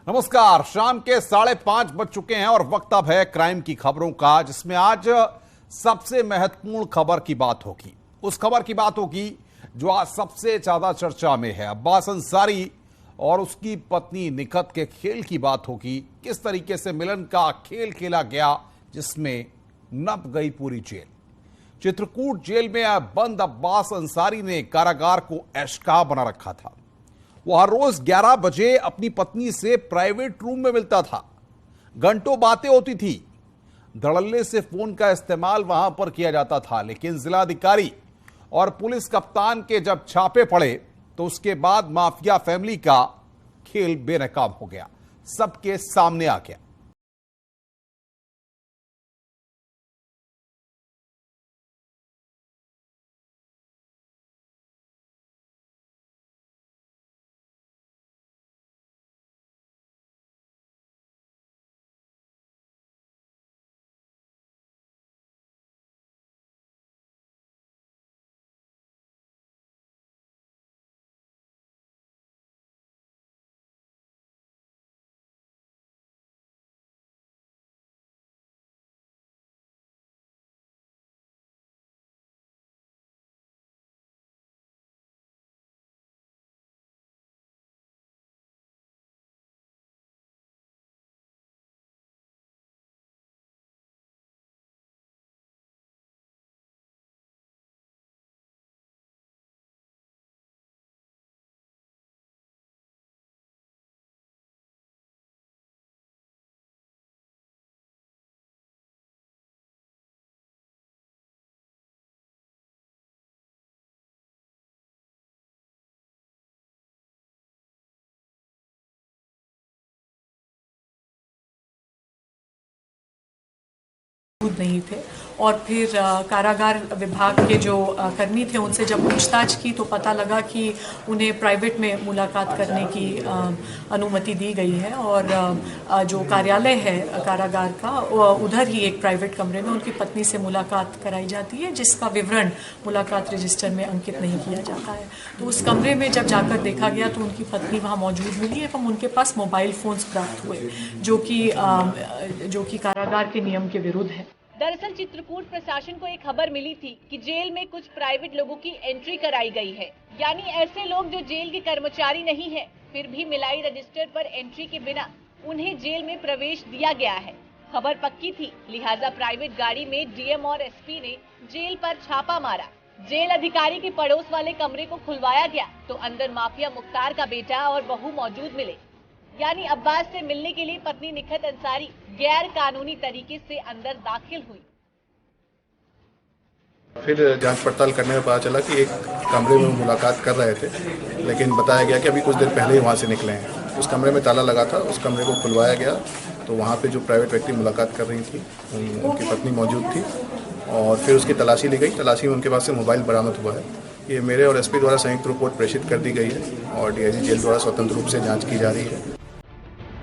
नमस्कार। शाम के 5:30 बज चुके हैं और वक्त अब है क्राइम की खबरों का, जिसमें आज सबसे महत्वपूर्ण खबर की बात होगी। उस खबर की बात होगी जो आज सबसे ज्यादा चर्चा में है। अब्बास अंसारी और उसकी पत्नी निखत के खेल की बात होगी। किस तरीके से मिलन का खेल खेला गया, जिसमें नप गई पूरी जेल। चित्रकूट जेल में बंद अब्बास अंसारी ने कारागार को ऐशगाह बना रखा था। वो हर रोज 11 बजे अपनी पत्नी से प्राइवेट रूम में मिलता था। घंटों बातें होती थी। धड़ल्ले से फोन का इस्तेमाल वहां पर किया जाता था, लेकिन जिलाधिकारी और पुलिस कप्तान के जब छापे पड़े तो उसके बाद माफिया फैमिली का खेल बेनकाब हो गया, सबके सामने आ गया। नहीं थे और फिर कारागार विभाग के जो कर्मी थे उनसे जब पूछताछ की तो पता लगा कि उन्हें प्राइवेट में मुलाकात करने की अनुमति दी गई है और जो कार्यालय है कारागार का उधर ही एक प्राइवेट कमरे में उनकी पत्नी से मुलाकात कराई जाती है, जिसका विवरण मुलाकात रजिस्टर में अंकित नहीं किया जाता है। तो उस कमरे में जब जाकर देखा गया तो उनकी पत्नी वहाँ मौजूद मिली एवं उनके पास मोबाइल फोन्स प्राप्त हुए, जो कि कारागार के नियम के विरुद्ध है। दरअसल चित्रकूट प्रशासन को एक खबर मिली थी कि जेल में कुछ प्राइवेट लोगों की एंट्री कराई गई है, यानी ऐसे लोग जो जेल के कर्मचारी नहीं है, फिर भी मिलाई रजिस्टर पर एंट्री के बिना उन्हें जेल में प्रवेश दिया गया है। खबर पक्की थी, लिहाजा प्राइवेट गाड़ी में डीएम और एसपी ने जेल पर छापा मारा। जेल अधिकारी के पड़ोस वाले कमरे को खुलवाया गया तो अंदर माफिया मुख्तार का बेटा और बहू मौजूद मिले, यानी अब्बास से मिलने के लिए पत्नी निखत अंसारी गैर कानूनी तरीके से अंदर दाखिल हुई। फिर जांच पड़ताल करने में पता चला कि एक कमरे में मुलाकात कर रहे थे, लेकिन बताया गया कि अभी कुछ देर पहले ही वहां से निकले हैं। उस कमरे में ताला लगा था, उस कमरे को खुलवाया गया तो वहां पे जो प्राइवेट व्यक्ति मुलाकात कर रही थी उनकी पत्नी मौजूद थी और फिर उसकी तलाशी ली गई। तलाशी में उनके पास से मोबाइल बरामद हुआ है। ये मेरे और एसपी द्वारा संयुक्त रिपोर्ट प्रेषित कर दी गई है और डीआईजी जेल द्वारा स्वतंत्र रूप से जाँच की जा रही है।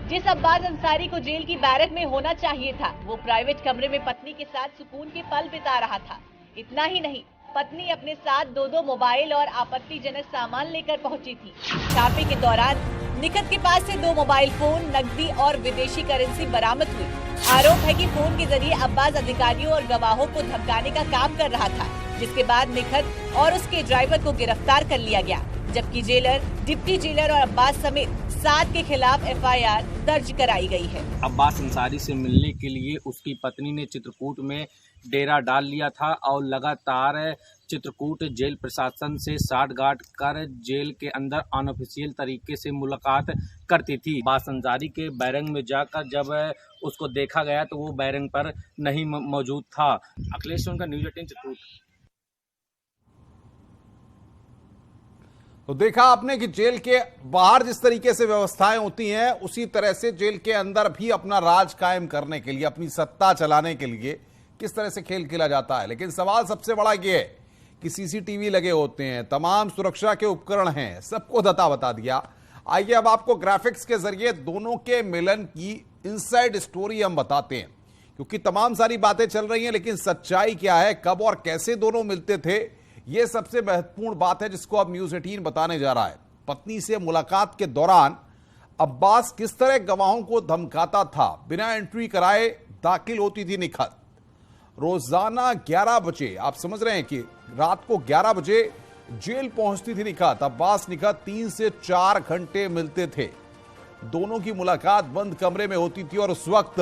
जिस अब्बास अंसारी को जेल की बैरक में होना चाहिए था, वो प्राइवेट कमरे में पत्नी के साथ सुकून के पल बिता रहा था। इतना ही नहीं, पत्नी अपने साथ दो मोबाइल और आपत्तिजनक सामान लेकर पहुंची थी। छापे के दौरान निखत के पास से 2 मोबाइल फोन, नकदी और विदेशी करेंसी बरामद हुई। आरोप है कि फोन के जरिए अब्बास अधिकारियों और गवाहों को धमकाने का काम कर रहा था, जिसके बाद निखत और उसके ड्राइवर को गिरफ्तार कर लिया गया, जबकि जेलर, डिप्टी जेलर और अब्बास समेत 7 के खिलाफ एफआईआर दर्ज कराई गई है। अब्बास अंसारी से मिलने के लिए उसकी पत्नी ने चित्रकूट में डेरा डाल लिया था और लगातार चित्रकूट जेल प्रशासन से साठगांठ कर जेल के अंदर अनऑफिशियल तरीके से मुलाकात करती थी। अब्बास अंसारी के बैरंग में जाकर जब उसको देखा गया तो वो बैरंग पर नहीं मौजूद था। अखिलेश सोन का न्यूज़ 18 चित्रकूट। तो देखा आपने कि जेल के बाहर जिस तरीके से व्यवस्थाएं होती हैं, उसी तरह से जेल के अंदर भी अपना राज कायम करने के लिए, अपनी सत्ता चलाने के लिए किस तरह से खेल खेला जाता है। लेकिन सवाल सबसे बड़ा यह है कि सीसीटीवी लगे होते हैं, तमाम सुरक्षा के उपकरण हैं, सबको बता दिया। आइए अब आपको ग्राफिक्स के जरिए दोनों के मिलन की इनसाइड स्टोरी हम बताते हैं, क्योंकि तमाम सारी बातें चल रही हैं, लेकिन सच्चाई क्या है, कब और कैसे दोनों मिलते थे, यह सबसे महत्वपूर्ण बात है जिसको अब न्यूज़ 18 बताने जा रहा है। पत्नी से मुलाकात के दौरान अब्बास किस तरह गवाहों को धमकाता था, बिना एंट्री कराए दाखिल होती थी निखत। रोजाना 11 बजे, आप समझ रहे हैं कि रात को 11 बजे जेल पहुंचती थी निखत। अब्बास निखत 3 से 4 घंटे मिलते थे। दोनों की मुलाकात बंद कमरे में होती थी और उस वक्त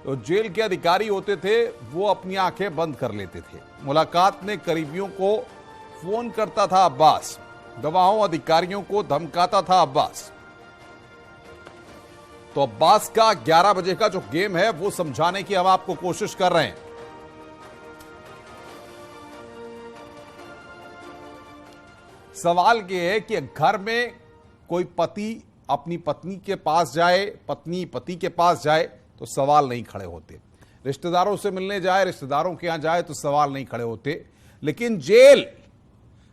जेल के अधिकारी होते थे, वो अपनी आंखें बंद कर लेते थे। मुलाकात में करीबियों को फोन करता था अब्बास, गवाहों अधिकारियों को धमकाता था अब्बास। तो अब्बास का 11 बजे का जो गेम है वो समझाने की हम आपको कोशिश कर रहे हैं। सवाल यह है कि घर में कोई पति अपनी पत्नी के पास जाए, पत्नी पति के पास जाए तो सवाल नहीं खड़े होते। रिश्तेदारों से मिलने जाए, रिश्तेदारों के यहां जाए तो सवाल नहीं खड़े होते। लेकिन जेल,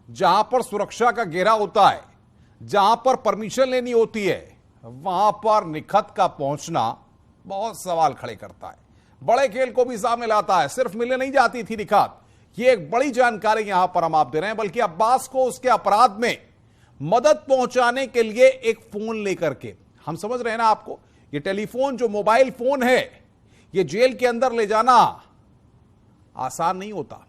जहां पर सुरक्षा का घेरा होता है, जहां पर परमिशन लेनी होती है, वहां पर निखत का पहुंचना बहुत सवाल खड़े करता है, बड़े खेल को भी सामने लाता है। सिर्फ मिलने नहीं जाती थी निखत, ये एक बड़ी जानकारी यहां पर हम आप दे रहे हैं, बल्कि अब्बास को उसके अपराध में मदद पहुंचाने के लिए एक फोन लेकर के, हम समझ रहे हैं ना आपको, ये टेलीफोन जो मोबाइल फोन है, ये जेल के अंदर ले जाना आसान नहीं होता,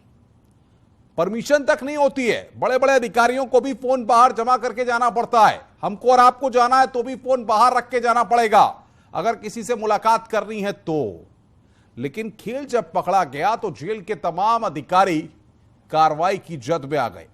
परमिशन तक नहीं होती है। बड़े बड़े अधिकारियों को भी फोन बाहर जमा करके जाना पड़ता है। हमको और आपको जाना है तो भी फोन बाहर रख के जाना पड़ेगा अगर किसी से मुलाकात करनी है तो। लेकिन खेल जब पकड़ा गया तो जेल के तमाम अधिकारी कार्रवाई की जद में आ गए।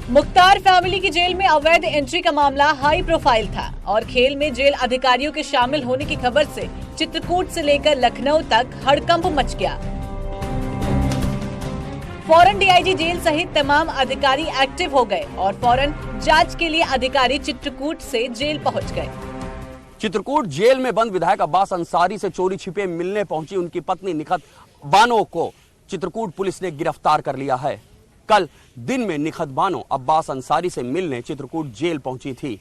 मुख्तार फैमिली की जेल में अवैध एंट्री का मामला हाई प्रोफाइल था और खेल में जेल अधिकारियों के शामिल होने की खबर से चित्रकूट से लेकर लखनऊ तक हड़कंप मच गया। फौरन डीआईजी जेल सहित तमाम अधिकारी एक्टिव हो गए और फौरन जांच के लिए अधिकारी चित्रकूट से जेल पहुंच गए। चित्रकूट जेल में बंद विधायक अब्बास अंसारी से चोरी छिपे मिलने पहुंची उनकी पत्नी निखत बानो को चित्रकूट पुलिस ने गिरफ्तार कर लिया है। कल दिन में निखत बानो अब्बास अंसारी से मिलने चित्रकूट जेल पहुंची थी।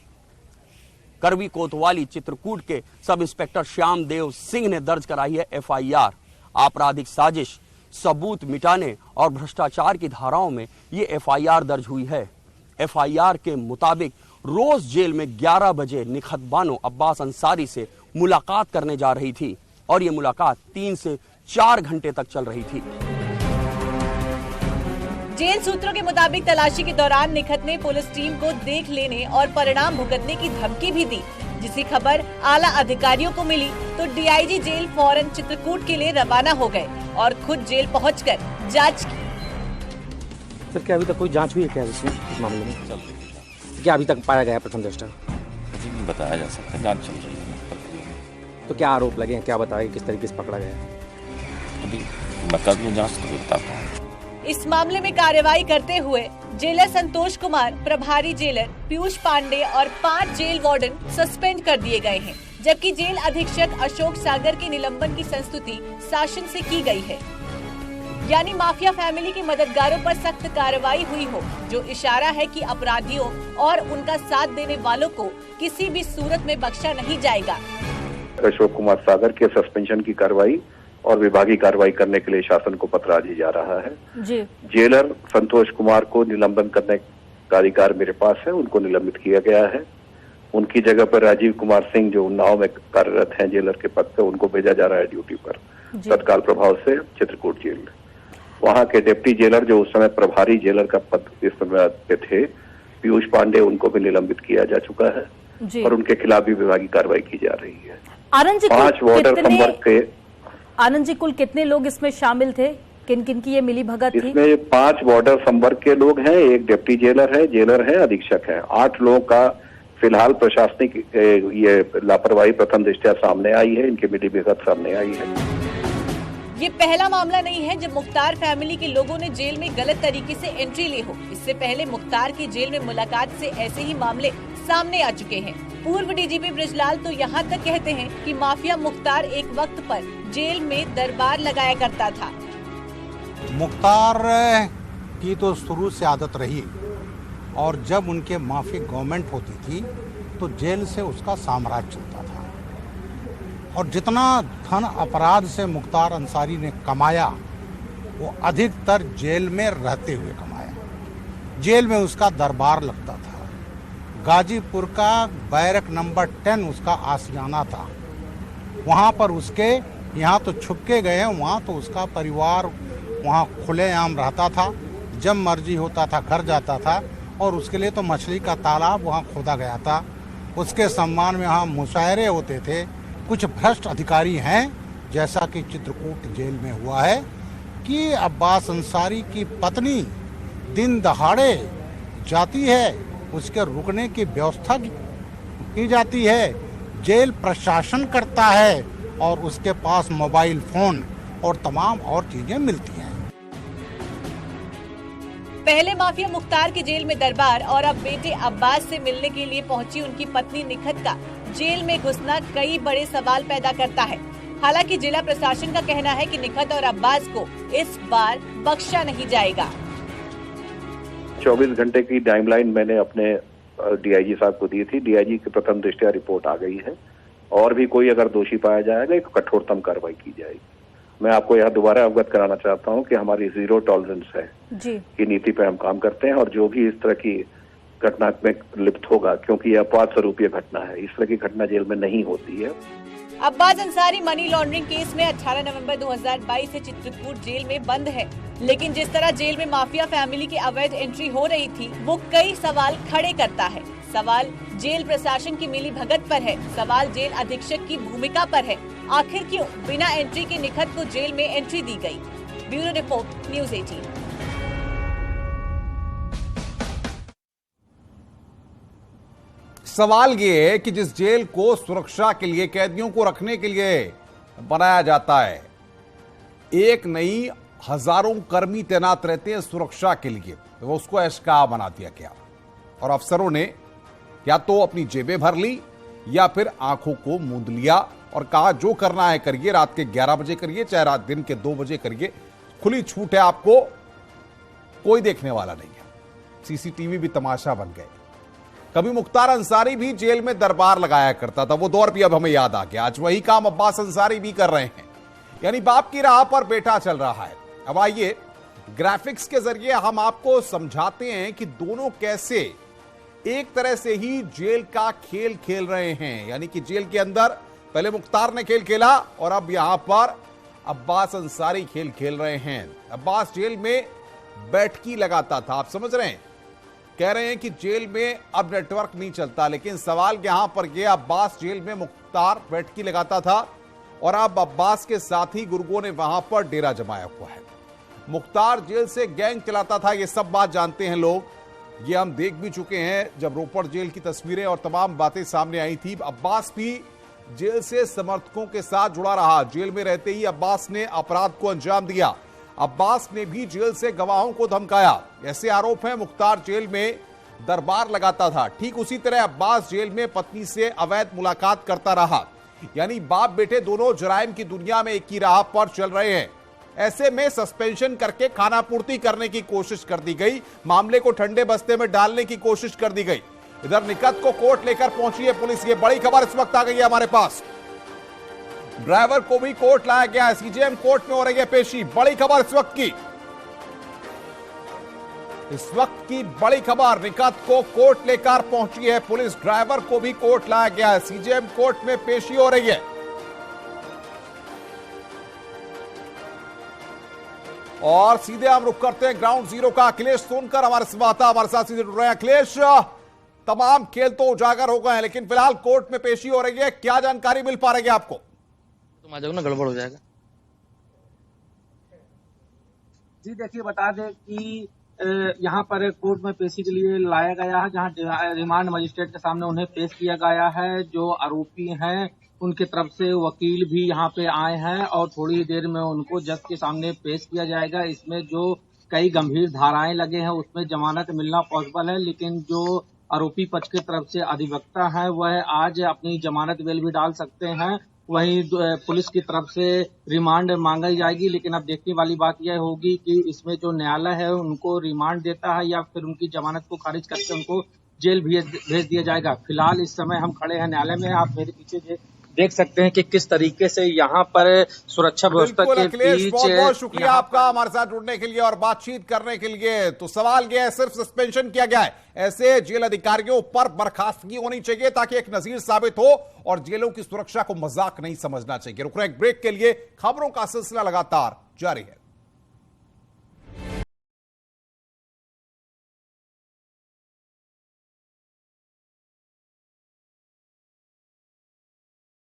करवी कोतवाली चित्रकूट के सब इंस्पेक्टर श्याम देव सिंह ने दर्ज कराई है एफआईआर। आपराधिक साजिश, सबूत मिटाने और भ्रष्टाचार की धाराओं में ये एफआईआर दर्ज हुई है। एफआईआर के मुताबिक रोज जेल में 11 बजे निखत बानो अब्बास अंसारी से मुलाकात करने जा रही थी और ये मुलाकात 3 से 4 घंटे तक चल रही थी। जेल सूत्रों के मुताबिक तलाशी के दौरान निखत ने पुलिस टीम को देख लेने और परिणाम भुगतने की धमकी भी दी। जिसकी खबर आला अधिकारियों को मिली तो डीआईजी जेल फौरन चित्रकूट के लिए रवाना हो गए और खुद जेल पहुंचकर जांच की। सर, क्या अभी तक कोई जांच हुई है क्या इसमें, इस मामले में? चल रही है। क्या अभी तक पाया गया प्रथम दृष्टया? नहीं बताया जा सकता, जांच चल रही है। तो क्या आरोप लगे हैं, क्या बताया, किस तरीके से पकड़ा गया? अभी बता दूं, जांच तो बताता हूं। इस मामले में कार्रवाई करते हुए जेलर संतोष कुमार, प्रभारी जेलर पीयूष पांडे और 5 जेल वार्डन सस्पेंड कर दिए गए हैं, जबकि जेल अधीक्षक अशोक सागर के निलंबन की संस्तुति शासन से की गई है। यानी माफिया फैमिली के मददगारों पर सख्त कार्रवाई हुई हो, जो इशारा है कि अपराधियों और उनका साथ देने वालों को किसी भी सूरत में बख्शा नहीं जाएगा। अशोक कुमार सागर के सस्पेंशन की कार्रवाई और विभागीय कार्रवाई करने के लिए शासन को पत्र आज ही जा रहा है। जी। जेलर संतोष कुमार को निलंबन करने का अधिकार मेरे पास है, उनको निलंबित किया गया है। उनकी जगह पर राजीव कुमार सिंह जो उन्नाव में कार्यरत हैं जेलर के पद पर, उनको भेजा जा रहा है ड्यूटी पर तत्काल प्रभाव से चित्रकूट जेल। वहां के डिप्टी जेलर जो उस समय प्रभारी जेलर का पद इस समय पे थे, पीयूष पांडे, उनको भी निलंबित किया जा चुका है और उनके खिलाफ भी विभागीय कार्रवाई की जा रही है। 5 वार्डर संवर्ग के आनंद जी, कुल कितने लोग इसमें शामिल थे? किन किन की ये मिली भगत थी? इसमें 5 वार्डर संवर्ग के लोग हैं, एक डिप्टी जेलर है, अधीक्षक है। 8 लोगों का फिलहाल प्रशासनिक ये लापरवाही प्रथम दृष्टया सामने आई है, इनकी मिली भगत सामने आई है। ये पहला मामला नहीं है जब मुख्तार फैमिली के लोगों ने जेल में गलत तरीके से एंट्री ली हो। इससे पहले मुख्तार की जेल में मुलाकात से ऐसे ही मामले सामने आ चुके हैं। पूर्व डीजीपी ब्रिजलाल तो यहाँ तक कहते हैं कि माफिया मुख्तार एक वक्त पर जेल में दरबार लगाया करता था। मुख्तार की तो शुरू से आदत रही और जब उनके माफी गवर्नमेंट होती थी तो जेल से उसका साम्राज्य चलता था। और जितना धन अपराध से मुख्तार अंसारी ने कमाया वो अधिकतर जेल में रहते हुए कमाया। जेल में उसका दरबार लगता था। गाजीपुर का बैरक नंबर 10 उसका आशियाना था। वहाँ पर उसके, यहाँ तो छुप के गए हैं, वहाँ तो उसका परिवार वहाँ खुलेआम रहता था। जब मर्जी होता था घर जाता था और उसके लिए तो मछली का तालाब वहाँ खोदा गया था। उसके सम्मान में वहाँ मुशायरे होते थे। कुछ भ्रष्ट अधिकारी हैं, जैसा कि चित्रकूट जेल में हुआ है, कि अब्बास अंसारी की पत्नी दिन दहाड़े जाती है, उसके रुकने की व्यवस्था की जाती है, जेल प्रशासन करता है और उसके पास मोबाइल फोन और तमाम और चीजें मिलती हैं। पहले माफिया मुख्तार के जेल में दरबार और अब बेटे अब्बास से मिलने के लिए पहुंची उनकी पत्नी निखत का जेल में घुसना कई बड़े सवाल पैदा करता है। हालांकि जिला प्रशासन का कहना है कि निखत और अब्बास को इस बार बख्शा नहीं जाएगा। 24 घंटे की टाइमलाइन मैंने अपने डीआईजी साहब को दी थी। डीआईजी की प्रथम दृष्टया रिपोर्ट आ गई है और भी कोई अगर दोषी पाया जाएगा तो कठोरतम कार्रवाई की जाएगी। मैं आपको यह दोबारा अवगत कराना चाहता हूं कि हमारी 0 टॉलरेंस है जी की नीति पे हम काम करते हैं और जो भी इस तरह की घटना में लिप्त होगा, क्योंकि यह अपराध स्वरूपीय घटना है, इस तरह की घटना जेल में नहीं होती है। Abbas Ansari money laundering case में 18 नवंबर 2022 से चित्रकूट जेल में बंद है, लेकिन जिस तरह जेल में माफिया फैमिली की अवैध एंट्री हो रही थी वो कई सवाल खड़े करता है। सवाल जेल प्रशासन की मिली भगत पर है, सवाल जेल अधीक्षक की भूमिका पर है। आखिर क्यों बिना एंट्री के निखत को जेल में एंट्री दी गई? Bureau report, news 18। सवाल ये है कि जिस जेल को सुरक्षा के लिए, कैदियों को रखने के लिए बनाया जाता है, एक नहीं हजारों कर्मी तैनात रहते हैं सुरक्षा के लिए, तो उसको ऐशगाह बना दिया गया और अफसरों ने या तो अपनी जेबें भर ली या फिर आंखों को मूंद लिया और कहा जो करना है करिए, रात के 11 बजे करिए, चाहे रात दिन के 2 बजे करिए, खुली छूट है आपको, कोई देखने वाला नहीं है। सीसीटीवी भी तमाशा बन गए। कभी मुख्तार अंसारी भी जेल में दरबार लगाया करता था, वो दौर भी अब हमें याद आ गया। आज वही काम अब्बास अंसारी भी कर रहे हैं, यानी बाप की राह पर बेटा चल रहा है। अब आइए ग्राफिक्स के जरिए हम आपको समझाते हैं कि दोनों कैसे एक तरह से ही जेल का खेल खेल रहे हैं। यानी कि जेल के अंदर पहले मुख्तार ने खेल खेला और अब यहां पर अब्बास अंसारी खेल खेल रहे हैं। अब्बास जेल में बैठकी लगाता था, आप समझ रहे हैं, कह रहे हैं कि जेल में अब नेटवर्क नहीं चलता, लेकिन सवाल यहां पर यह, अब्बास जेल में मुख्तार बैठकी लगाता था और अब अब्बास के साथी गुर्गों ने वहां पर डेरा जमाया हुआ है। मुख्तार जेल से गैंग चलाता था, ये सब बात जानते हैं लोग, ये हम देख भी चुके हैं जब रोपड़ जेल की तस्वीरें और तमाम बातें सामने आई थी। अब्बास भी जेल से समर्थकों के साथ जुड़ा रहा। जेल में रहते ही अब्बास ने अपराध को अंजाम दिया। अब्बास ने भी जेल से गवाहों को धमकाया। ऐसे आरोप हैं। मुख्तार जेल में दरबार लगाता था, ठीक उसी तरह अब्बास जेल में पत्नी से अवैध मुलाकात करता रहा। यानी बाप बेटे दोनों जराइम की दुनिया में एक ही राह पर चल रहे हैं। ऐसे में सस्पेंशन करके खानापूर्ति करने की कोशिश कर दी गई, मामले को ठंडे बस्ते में डालने की कोशिश कर दी गई। इधर निखत को कोर्ट लेकर पहुंची है पुलिस। ये बड़ी खबर इस वक्त आ गई है हमारे पास। ड्राइवर को भी कोर्ट लाया गया है, सीजेएम कोर्ट में हो रही है पेशी। बड़ी खबर इस वक्त की बड़ी खबर, निखत को कोर्ट लेकर पहुंची है पुलिस। ड्राइवर को भी कोर्ट लाया गया है, सीजेएम कोर्ट में पेशी हो रही है। और सीधे हम रुक करते हैं ग्राउंड जीरो का। अखिलेश सोनकर हमारे संवाददाता हमारे साथ सीधे जुड़ रहे हैं। अखिलेश, तमाम खेल तो उजागर हो गए हैं, लेकिन फिलहाल कोर्ट में पेशी हो रही है, क्या जानकारी मिल पा रही है आपको? तुम आ जाओ ना, गड़बड़ हो जाएगा। जी देखिए, बता दें कि यहाँ पर कोर्ट में पेशी के लिए लाया गया है, जहाँ रिमांड मजिस्ट्रेट के सामने उन्हें पेश किया गया है। जो आरोपी हैं उनके तरफ से वकील भी यहाँ पे आए हैं और थोड़ी देर में उनको जज के सामने पेश किया जाएगा। इसमें जो कई गंभीर धाराएं लगे हैं उसमें जमानत मिलना पॉसिबल है, लेकिन जो आरोपी पक्ष की तरफ से अधिवक्ता है वह आज अपनी जमानत बेल भी डाल सकते हैं वहीं पुलिस की तरफ से रिमांड मांगी जाएगी। लेकिन अब देखने वाली बात यह होगी कि इसमें जो न्यायालय है उनको रिमांड देता है या फिर उनकी जमानत को खारिज करके उनको जेल भेज दिया जाएगा। फिलहाल इस समय हम खड़े हैं न्यायालय में। आप मेरे पीछे देख सकते हैं कि किस तरीके से यहाँ पर सुरक्षा व्यवस्था के बीच। बहुत बहुत शुक्रिया आपका हमारे साथ जुड़ने के लिए और बातचीत करने के लिए। तो सवाल यह है, सिर्फ सस्पेंशन किया गया है, ऐसे जेल अधिकारियों पर बर्खास्तगी होनी चाहिए ताकि एक नजीर साबित हो और जेलों की सुरक्षा को मजाक नहीं समझना चाहिए। रुक रहे एक ब्रेक के लिए, खबरों का सिलसिला लगातार जारी है।